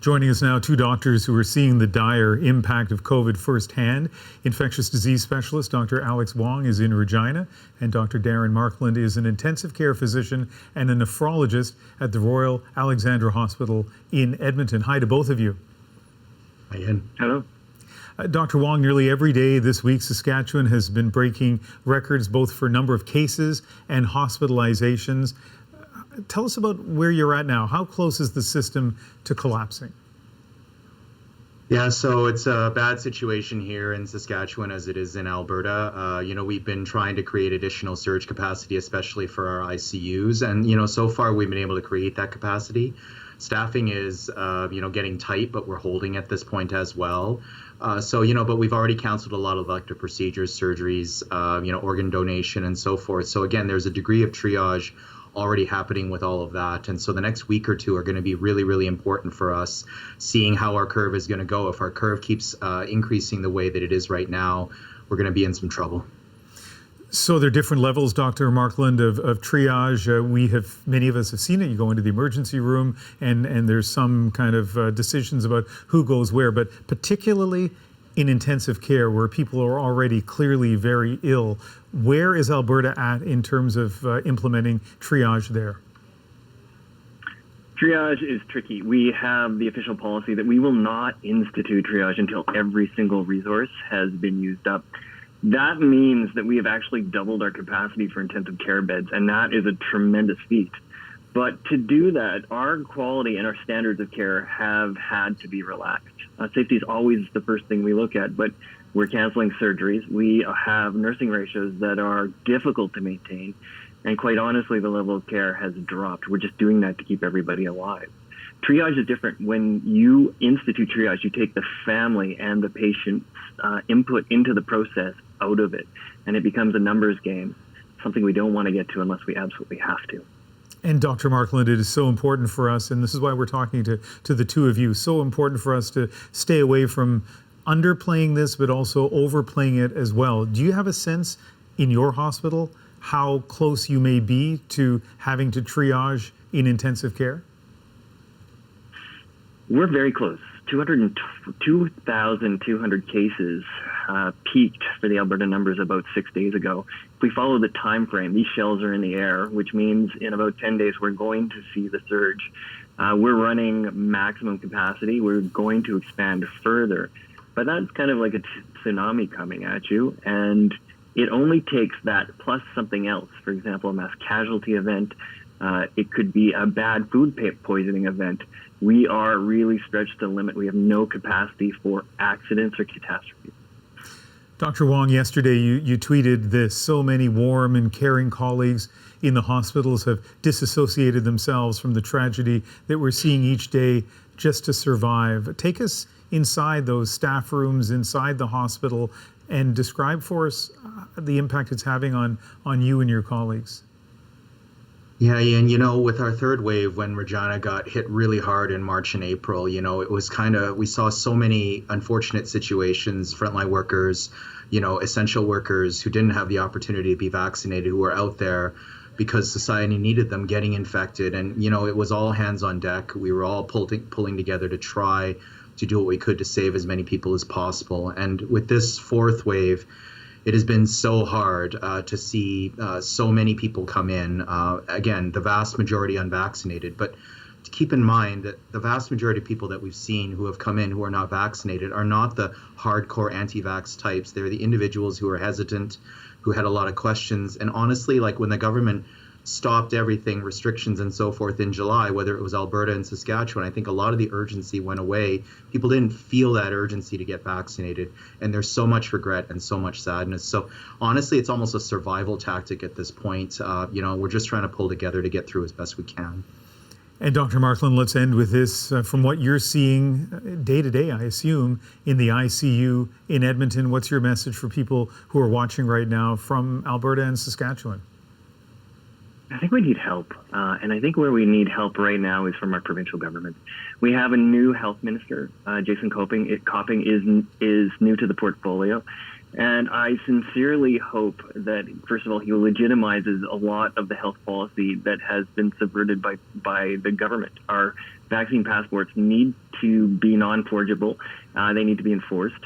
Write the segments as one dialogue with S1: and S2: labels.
S1: Joining us now, two doctors who are seeing the dire impact of COVID firsthand. Infectious disease specialist Dr. Alex Wong is in Regina, and Dr. Darren Markland is an intensive care physician and a nephrologist at the Royal Alexandra Hospital in Edmonton. Hi to both of you.
S2: Hi, Ian.
S3: Hello.
S1: Dr. Wong, nearly every day this week, Saskatchewan has been breaking records both for number of cases and hospitalizations. Tell us about where you're at now. How close is the system to collapsing?
S2: Yeah, so it's a bad situation here in Saskatchewan as it is in Alberta. We've been trying to create additional surge capacity, especially for our ICUs. And, so far we've been able to create that capacity. Staffing is, getting tight, but we're holding at this point as well. But we've already canceled a lot of elective procedures, surgeries, organ donation and so forth. So again, there's a degree of triage already happening with all of that. And so the next week or two are going to be really, really important for us, seeing how our curve is going to go. If our curve keeps increasing the way that it is right now, we're going to be in some trouble.
S1: So there are different levels, Dr. Markland, of triage. Many of us have seen it. You go into the emergency room and there's some kind of decisions about who goes where, but particularly in intensive care where people are already clearly very ill. Where is Alberta at in terms of implementing triage there?
S3: Triage is tricky. We have the official policy that we will not institute triage until every single resource has been used up. That means that we have actually doubled our capacity for intensive care beds, and that is a tremendous feat. But to do that, our quality and our standards of care have had to be relaxed. Safety is always the first thing we look at, but we're canceling surgeries. We have nursing ratios that are difficult to maintain, and quite honestly, the level of care has dropped. We're just doing that to keep everybody alive. Triage is different. When you institute triage, you take the family and the patient's input into the process out of it, and it becomes a numbers game, something we don't want to get to unless we absolutely have to.
S1: And Dr. Markland, it is so important for us, and this is why we're talking to the two of you, so important for us to stay away from underplaying this, but also overplaying it as well. Do you have a sense in your hospital how close you may be to having to triage in intensive care?
S3: We're very close. 2,200 cases peaked for the Alberta numbers about 6 days ago. If we follow the time frame, these shells are in the air, which means in about 10 days we're going to see the surge. We're running maximum capacity. We're going to expand further. But that's kind of like a tsunami coming at you, and it only takes that plus something else. For example, a mass casualty event. It could be a bad food poisoning event. We are really stretched to the limit. We have no capacity for accidents or catastrophes.
S1: Dr. Wong, yesterday you tweeted this: so many warm and caring colleagues in the hospitals have disassociated themselves from the tragedy that we're seeing each day just to survive. Take us inside those staff rooms, inside the hospital, and describe for us the impact it's having on you and your colleagues.
S2: Yeah, and with our third wave, when Regina got hit really hard in March and April, it was we saw so many unfortunate situations, frontline workers, essential workers who didn't have the opportunity to be vaccinated, who were out there because society needed them, getting infected. And, it was all hands on deck. We were all pulling together to try to do what we could to save as many people as possible. And with this fourth wave, it has been so hard to see so many people come in, again, the vast majority unvaccinated. But to keep in mind that the vast majority of people that we've seen who have come in who are not vaccinated are not the hardcore anti-vax types. They're the individuals who are hesitant, who had a lot of questions. And honestly, like when the government stopped everything, restrictions and so forth in July, whether it was Alberta and Saskatchewan, I think a lot of the urgency went away. People didn't feel that urgency to get vaccinated, and there's so much regret and so much sadness. So honestly, it's almost a survival tactic at this point. We're just trying to pull together to get through as best we can.
S1: And Dr. Markland, let's end with this. From what you're seeing day to day, I assume, in the ICU in Edmonton, what's your message for people who are watching right now from Alberta and Saskatchewan?
S3: I think we need help, and I think where we need help right now is from our provincial government. We have a new health minister, Jason Copping is new to the portfolio, and I sincerely hope that, first of all, he legitimizes a lot of the health policy that has been subverted by the government. Our vaccine passports need to be non-forgeable. They need to be enforced.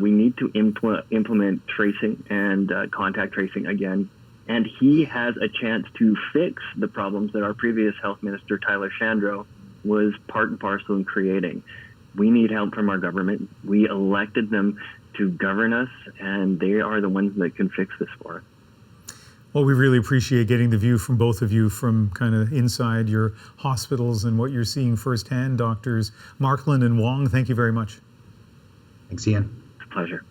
S3: We need to implement tracing and contact tracing again. And he has a chance to fix the problems that our previous health minister, Tyler Shandro, was part and parcel in creating. We need help from our government. We elected them to govern us, and they are the ones that can fix this for us.
S1: Well, we really appreciate getting the view from both of you from kind of inside your hospitals and what you're seeing firsthand. Doctors Markland and Wong, thank you very much.
S2: Thanks, Ian.
S3: It's a pleasure.